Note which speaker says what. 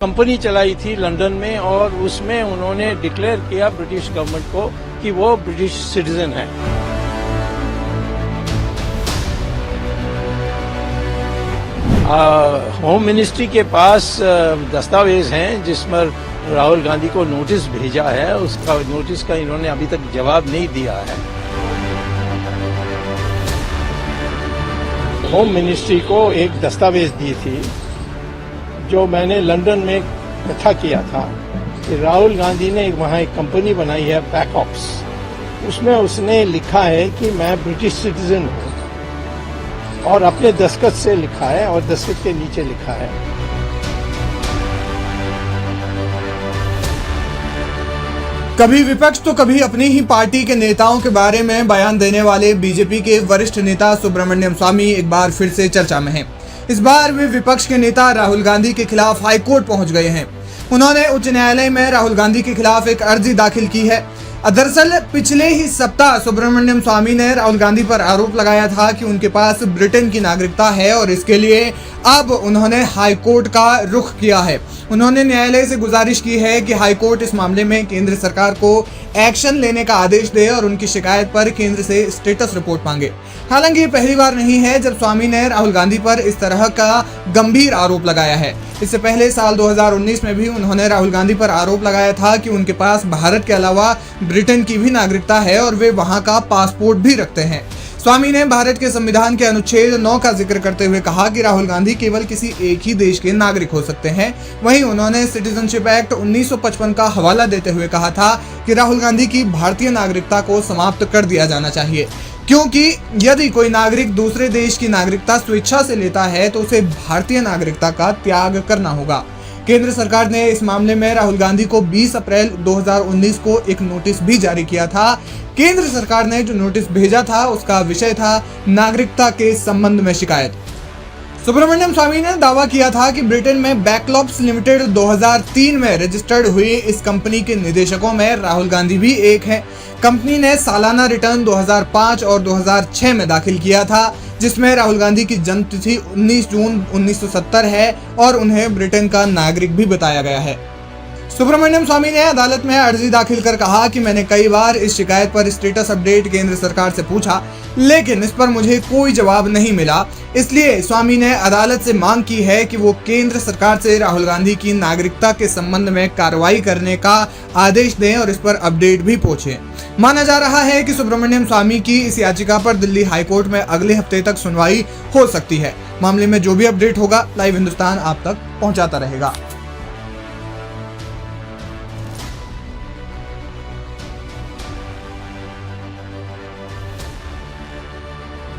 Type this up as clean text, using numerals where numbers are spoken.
Speaker 1: Company चलाई थी London में और उसमें उन्होंने डिक्लेयर किया ब्रिटिश गवर्नमेंट को कि वो ब्रिटिश सिटीजन है। होम मिनिस्ट्री के पास दस्तावेज हैं जिसमें राहुल गांधी को नोटिस भेजा है। उसका नोटिस का इन्होंने अभी तक जवाब नहीं दिया है। होम मिनिस्ट्री को एक दस्तावेज दी थी जो मैंने लंदन में इकट्ठा किया था कि राहुल गांधी ने वहाँ एक कंपनी बनाई है बैकऑप्स। उसमें उसने लिखा है कि मैं ब्रिटिश सिटीजन हूँ और अपने दस्तखत से लिखा है और दस्तखत के नीचे लिखा है।
Speaker 2: कभी विपक्ष तो कभी अपनी ही पार्टी के नेताओं के बारे में बयान देने वाले बीजेपी के वरिष्ठ नेता सुब्रमण्यम स्वामी एक बार फिर से चर्चा में हैं। इस बार वे विपक्ष के नेता राहुल गांधी के खिलाफ हाईकोर्ट पहुंच गए हैं। उन्होंने उच्च न्यायालय में राहुल गांधी के खिलाफ एक अर्जी दाखिल की है। दरअसल पिछले ही सप्ताह सुब्रमण्यम स्वामी ने राहुल गांधी पर आरोप लगाया था कि उनके पास ब्रिटेन की नागरिकता है और इसके लिए अब उन्होंने हाईकोर्ट का रुख किया है। उन्होंने न्यायालय से गुजारिश की है कि हाईकोर्ट इस मामले में केंद्र सरकार को एक्शन लेने का आदेश दे और उनकी शिकायत पर केंद्र से स्टेटस रिपोर्ट मांगे। हालांकि ये पहली बार नहीं है जब स्वामी ने राहुल गांधी पर इस तरह का गंभीर आरोप लगाया है। इससे पहले साल 2019 में भी उन्होंने राहुल गांधी पर आरोप लगाया था कि उनके पास भारत के अलावा ब्रिटेन की भी नागरिकता है और वे वहां का पासपोर्ट भी रखते हैं। स्वामी ने भारत के संविधान के अनुच्छेद 9 का जिक्र करते हुए कहा कि राहुल गांधी केवल किसी एक ही देश के नागरिक हो सकते हैं। वहीं उन्होंने सिटीजनशिप एक्ट 1955 का हवाला देते हुए कहा था कि राहुल गांधी की भारतीय नागरिकता को समाप्त कर दिया जाना चाहिए, क्योंकि यदि कोई नागरिक दूसरे देश की नागरिकता स्वेच्छा से लेता है तो उसे भारतीय नागरिकता का त्याग करना होगा। केंद्र सरकार ने इस मामले में राहुल गांधी को 20 अप्रैल 2019 को एक नोटिस भी जारी किया था। केंद्र सरकार ने जो नोटिस भेजा था उसका विषय था नागरिकता के संबंध में शिकायत। सुब्रमण्यम स्वामी ने दावा किया था कि ब्रिटेन में बैकलॉप्स लिमिटेड 2003 में रजिस्टर्ड हुई इस कंपनी के निदेशकों में राहुल गांधी भी एक हैं। कंपनी ने सालाना रिटर्न 2005 और 2006 में दाखिल किया था, जिसमें राहुल गांधी की जन्म तिथि 19 जून 1970 है और उन्हें ब्रिटेन का नागरिक भी बताया गया है। सुब्रमण्यम स्वामी ने अदालत में अर्जी दाखिल कर कहा कि मैंने कई बार इस शिकायत पर स्टेटस अपडेट केंद्र सरकार से पूछा, लेकिन इस पर मुझे कोई जवाब नहीं मिला। इसलिए स्वामी ने अदालत से मांग की है कि वो केंद्र सरकार से राहुल गांधी की नागरिकता के संबंध में कार्रवाई करने का आदेश दें और इस पर अपडेट भी पूछें। माना जा रहा है कि सुब्रमण्यम स्वामी की इस याचिका पर दिल्ली हाईकोर्ट में अगले हफ्ते तक सुनवाई हो सकती है। मामले में जो भी अपडेट होगा लाइव हिंदुस्तान आप तक पहुंचाता रहेगा।